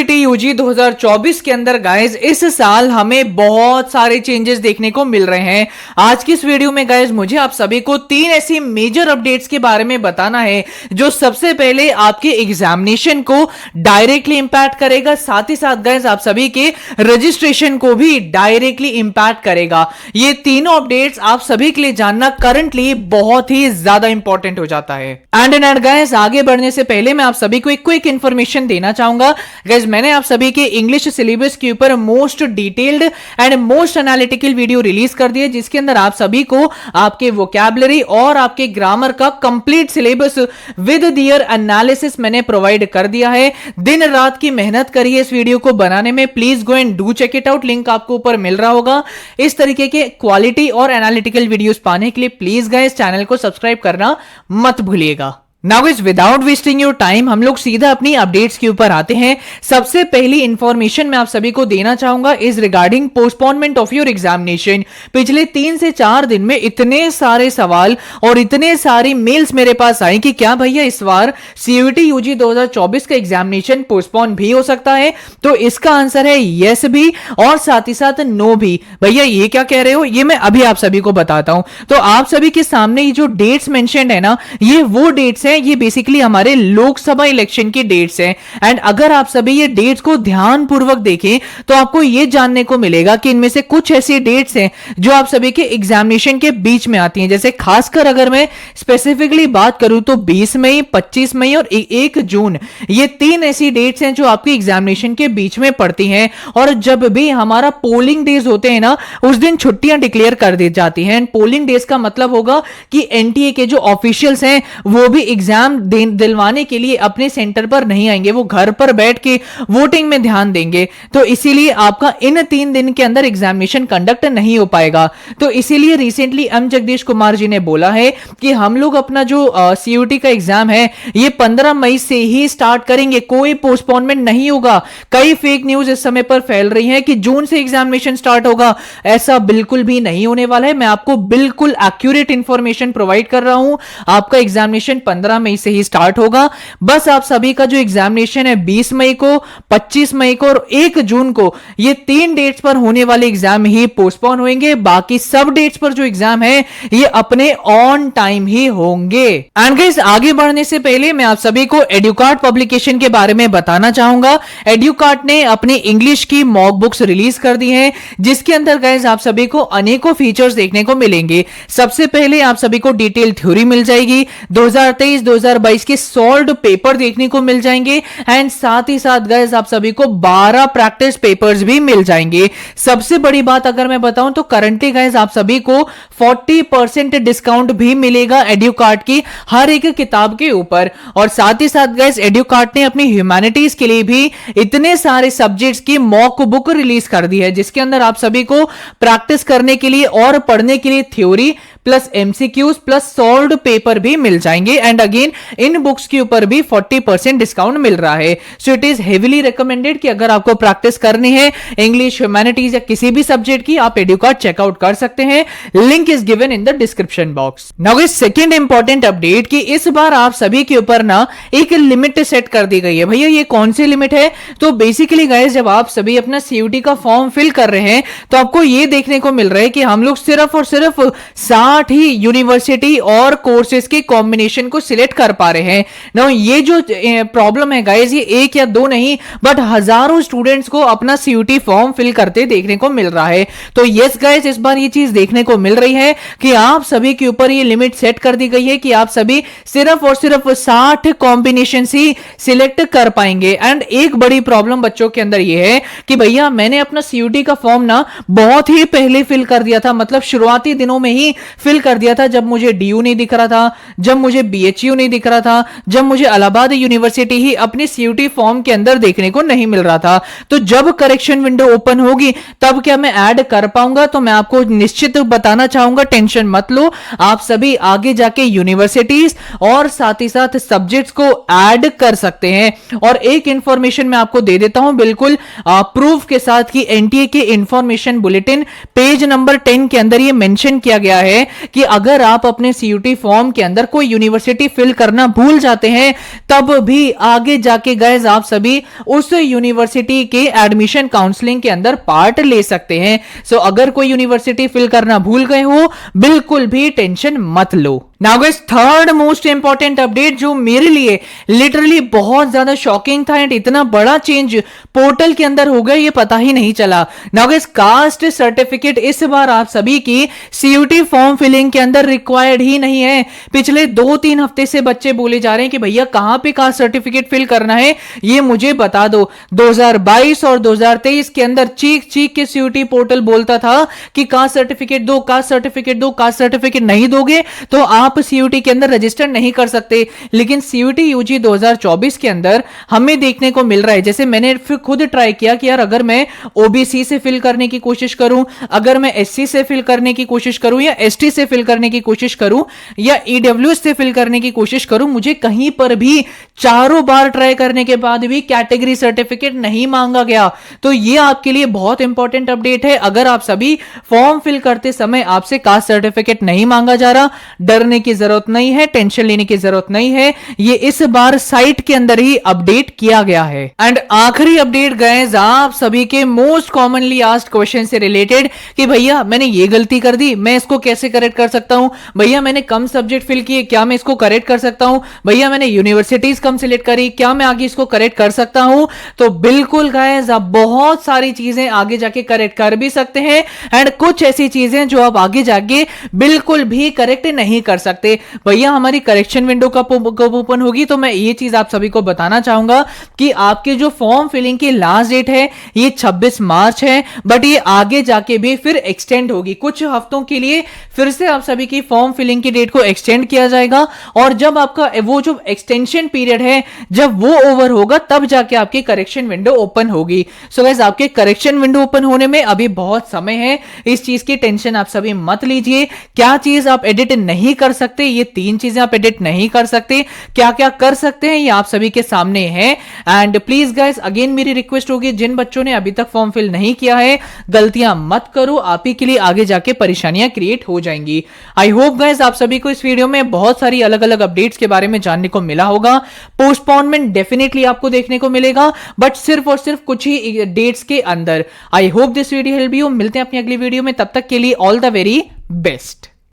CUET UG 2024 के अंदर guys इस साल हमें बहुत सारे चेंजेस देखने को मिल रहे हैं। आज की इस वीडियो में गाइज मुझे आप सभी को 3 ऐसी मेजर अपडेट्स के बारे में बताना है जो सबसे पहले आपके एग्जामिनेशन को डायरेक्टली इंपैक्ट करेगा, साथ ही साथ गाइज आप सभी के रजिस्ट्रेशन को भी डायरेक्टली इंपैक्ट करेगा। ये तीनों अपडेट्स आप सभी के लिए जानना करंटली बहुत ही ज्यादा इंपॉर्टेंट हो जाता है। एंड गाइज आगे बढ़ने से पहले मैं आप सभी को एक क्विक इंफॉर्मेशन देना चाहूंगा। गाइज मैंने आप सभी के इंग्लिश सिलेबस के ऊपर most detailed and most analytical video release कर दिया, जिसके अंदर आप सभी को आपके वोकैबुलरी और आपके ग्रामर का complete syllabus with their analysis मैंने प्रोवाइड कर दिया है। दिन रात की मेहनत करी है इस वीडियो को बनाने में। Please go and do check it out, link आपको ऊपर मिल रहा होगा। इस तरीके के क्वालिटी और एनालिटिकल वीडियोस पाने के लिए प्लीज गाइस चैनल को सब्सक्राइब करना मत भूलिएगा। Now guys without wasting your time हम लोग सीधा अपनी अपडेट्स के ऊपर आते हैं। सबसे पहली इंफॉर्मेशन मैं आप सभी को देना चाहूंगा is regarding postponement of your examination. पिछले 3 से 4 दिन में इतने सारे सवाल और इतने सारी मेल्स मेरे पास आई कि क्या भैया इस बार सीयूईटी यूजी 2024 का एग्जामिनेशन पोस्टपोन भी हो सकता है। तो इसका आंसर है यस भी और साथ ही साथ नो भी। भैया ये क्या कह रहे हो, ये मैं अभी आप सभी को बताता हूं। तो आप सभी के सामने ये जो डेट्स मेंशन्ड है ना, ये वो डेट्स ये बेसिकली हमारे लोकसभा इलेक्शन की डेट्स हैं। एंड अगर आप सभी ये डेट्स को ध्यान पूर्वक देखें तो आपको ये जानने को मिलेगा कि इनमें से कुछ ऐसी डेट्स हैं जो आप सभी के एग्जामिनेशन के बीच में आती हैं। जैसे खासकर अगर मैं स्पेसिफिकली बात करूं तो 20 मई, 25 मई और 1 जून, ये 3 ऐसी डेट्स हैं जो आपकी एग्जामिनेशन के बीच में पड़ती हैं। और जब भी हमारा पोलिंग डेज होते हैं ना, उस दिन छुट्टियां डिक्लेयर कर दी जाती हैं। पोलिंग डेज का मतलब होगा कि एनटीए के जो ऑफिशियल्स हैं वो भी एग्जाम दिलवाने के लिए अपने सेंटर पर नहीं आएंगे, वो घर पर बैठ के वोटिंग में ध्यान देंगे। तो इसीलिए आपका इन 3 दिन के अंदर एग्जामिनेशन कंडक्ट नहीं हो पाएगा। तो इसीलिए रिसेंटली एम जगदीश कुमार जी ने बोला है कि हम लोग अपना जो सीयूईटी का एग्जाम है ये 15 मई से ही स्टार्ट करेंगे, कोई पोस्टपोनमेंट नहीं होगा। कई फेक न्यूज इस समय पर फैल रही है कि जून से एग्जामिनेशन स्टार्ट होगा, ऐसा बिल्कुल भी नहीं होने वाला है। मैं आपको बिल्कुल एक्यूरेट इंफॉर्मेशन प्रोवाइड कर रहा हूं। आपका एग्जामिनेशन 15 मई से ही स्टार्ट होगा। बस आप सभी का जो एग्जामिनेशन है 20 मई को, 25 मई को और 1 जून को, ये 3 डेट्स पर होने वाले एग्जाम ही पोस्टपोन होंगे। बाकी सब डेट्स पर जो एग्जाम है ये अपने ऑन टाइम ही होंगे। एंड गाइस आगे बढ़ने से पहले मैं आप सभी को एडुकार्ट पब्लिकेशन के बारे में बताना चाहूंगा। एडुकार्ट ने अपनी इंग्लिश की मॉक बुक्स रिलीज कर दी है, जिसके अंदर गाइस आप सभी को अनेकों फीचर्स देखने को मिलेंगे। सबसे पहले आप सभी को डिटेल थ्योरी मिल जाएगी, 2023-2022 के सॉल्व्ड पेपर देखने को मिल जाएंगे। एंड साथ ही साथ गाइस आप सभी को 12 प्रैक्टिस पेपर्स भी मिल जाएंगे। सबसे बड़ी बात अगर मैं बताऊं तो करंटली गाइस आप सभी को 40% डिस्काउंट भी मिलेगा एडुकार्ट की हर एक किताब के ऊपर। और साथ ही साथ गाइस एडुकार्ट ने अपनी ह्यूमैनिटीज के लिए भी इतने सारे सब्जेक्ट्स की मॉक बुक रिलीज कर दी है, जिसके अंदर आप सभी को प्रैक्टिस करने के लिए और पढ़ने के लिए theory plus MCQs plus solved paper भी मिल जाएंगे। एंड अगेन इन बुक्स के ऊपर भी 40% डिस्काउंट मिल रहा है। So it is heavily recommended कि अगर आपको प्रैक्टिस करनी है इंग्लिश, ह्यूमैनिटीज या किसी भी सब्जेक्ट की, आप एडुकार्ट चेकआउट कर सकते हैं। Link is given in the description box. Now guys second important update कि इस बार आप सभी के ऊपर ना एक लिमिट सेट कर दी गई है। भैया ये कौन सी लिमिट है? तो बेसिकली गाइस जब आप सभी अपना सीयूईटी का फॉर्म फिल कर रहे हैं तो आपको ये देखने को मिल रहा है कि हम लोग सिर्फ और सिर्फ 60 ही यूनिवर्सिटी और कोर्सेज के कॉम्बिनेशन को सिलेक्ट कर पा रहे हैं ना। ये जो प्रॉब्लम है गाइस, ये 1 या 2 नहीं बट हजारों स्टूडेंट्स को अपना सीयूईटी फॉर्म फिल करते देखने को मिल रहा है। तो यस गाइस इस बार ये चीज देखने को मिल रही है कि आप सभी के ऊपर ये लिमिट सेट कर दी गई है कि आप सभी सिर्फ और सिर्फ 60 कॉम्बिनेशन ही सिलेक्ट कर पाएंगे। एंड एक बड़ी प्रॉब्लम बच्चों के अंदर ये है कि भैया मैंने अपना सीयूईटी का फॉर्म ना बहुत ही पहले फिल कर दिया था, मतलब शुरुआती दिनों में ही फिल कर दिया था, जब मुझे डीयू नहीं दिख रहा था, जब मुझे बीएचयू नहीं दिख रहा था, जब मुझे इलाहाबाद यूनिवर्सिटी ही अपने सीयूईटी फॉर्म के अंदर देखने को नहीं मिल रहा था। तो जब करेक्शन विंडो ओपन होगी तब क्या मैं ऐड कर पाऊंगा? तो मैं आपको निश्चित बताना चाहूंगा, टेंशन मत लो, आप सभी आगे जाके यूनिवर्सिटीज और साथ ही साथ सब्जेक्ट्स को ऐड कर सकते हैं। और एक इंफॉर्मेशन मैं आपको दे देता हूं बिल्कुल प्रूफ के साथ कि एनटीए के इंफॉर्मेशन बुलेटिन पेज नंबर 10 के अंदर ये मेंशन किया गया है कि अगर आप अपने सीयूटी फॉर्म के अंदर कोई यूनिवर्सिटी फिल करना भूल जाते हैं तब भी आगे जाके गाइस आप सभी उस यूनिवर्सिटी के एडमिशन काउंसलिंग के अंदर पार्ट ले सकते हैं। सो अगर कोई यूनिवर्सिटी फिल करना भूल गए हो बिल्कुल भी टेंशन मत लो। Now guys third most important update जो मेरे लिए लिटरली बहुत ज्यादा शॉकिंग था एंड इतना बड़ा चेंज पोर्टल के अंदर हो गया ये पता ही नहीं चला। नाउ गाइस कास्ट सर्टिफिकेट इस बार आप सभी की सीयूटी फॉर्म फिलिंग के अंदर रिक्वायर्ड ही नहीं है। पिछले 2-3 हफ्ते से बच्चे बोले जा रहे हैं कि भैया कहां पे कास्ट सर्टिफिकेट फिल करना है ये मुझे बता दो। 2022 और 2023 के अंदर चीख चीख के सीयूटी पोर्टल बोलता था कि कास्ट सर्टिफिकेट दो, कास्ट सर्टिफिकेट दो, कास्ट सर्टिफिकेट नहीं दोगे तो आप सीयूटी के अंदर रजिस्टर नहीं कर सकते। लेकिन सीयूटी यूजी 2024 के अंदर हमें देखने को मिल रहा है, जैसे मैंने फिर खुद ट्राई किया कि यार अगर मैं ओबीसी से फिल करने की कोशिश करूं, अगर मैं एससी से फिल करने की कोशिश करूं या एसटी से फिल करने की कोशिश करूं या ईडब्ल्यूएस से फिल करने की कोशिश करूं, मुझे कहीं पर भी चारों बार ट्राई करने के बाद भी कैटेगरी सर्टिफिकेट नहीं मांगा गया। तो ये आपके लिए बहुत इंपॉर्टेंट अपडेट है। अगर आप सभी फॉर्म फिल करते समय आपसे कास्ट सर्टिफिकेट नहीं मांगा जा रहा, डरने की जरूरत नहीं है, टेंशन लेने की जरूरत नहीं है। ये इस बार साइट के अंदर ही अपडेट किया गया है। एंड आखिरी अपडेट गाइस आप सभी के मोस्ट कॉमनली आस्क्ड क्वेश्चन से रिलेटेड कि भैया मैंने ये गलती कर दी, मैं इसको कैसे करेक्ट कर सकता हूं? भैया मैंने कम सब्जेक्ट फिल किए, क्या मैं इसको करेक्ट कर सकता हूं? भैया मैंने यूनिवर्सिटीज कम सिलेक्ट करी, क्या मैं आगे इसको करेक्ट कर सकता हूं? तो बिल्कुल गाइस आप बहुत सारी चीजें आगे जाके करेक्ट कर भी सकते हैं एंड कुछ ऐसी चीजें जो आप आगे जाके बिल्कुल भी करेक्ट नहीं कर सकते। भैया हमारी करेक्शन विंडो कब ओपन होगी? तो मैं ये चीज आप सभी को बताना चाहूंगा कि आपके जो फॉर्म फिलिंग की लास्ट डेट है ये 26 मार्च है, बट ये आगे जाके भी फिर एक्सटेंड होगी। कुछ हफ्तों के लिए फिर से आप सभी की फॉर्म फिलिंग की डेट को एक्सटेंड किया जाएगा और जब आपका वो जो एक्सटेंशन पीरियड है जब वो ओवर होगा तब जाके आपकी करेक्शन विंडो ओपन होगी। सो गाइस आपके करेक्शन विंडो ओपन होने में अभी बहुत समय है, इस चीज की टेंशन आप सभी मत लीजिए। क्या चीज आप एडिट नहीं कर सकते, ये 3 चीजें आप एडिट नहीं कर सकते, क्या क्या कर सकते हैं ये आप सभी के सामने है। एंड प्लीज गाइस अगेन मेरी रिक्वेस्ट होगी जिन बच्चों ने अभी तक फॉर्म फिल नहीं किया है गलतियां मत करो, आप ही के लिए आगे जाके परेशानियां क्रिएट हो जाएंगी। आई होप गाइस आप सभी को इस वीडियो में बहुत सारी अलग अलग अपडेट्स के बारे में जानने को मिला होगा। पोस्टपोनमेंट डेफिनेटली आपको देखने को मिलेगा बट सिर्फ और सिर्फ कुछ ही डेट्स के अंदर। I hope this video help you. मिलते हैं अपनी अगली वीडियो में, तब तक के लिए ऑल द वेरी बेस्ट।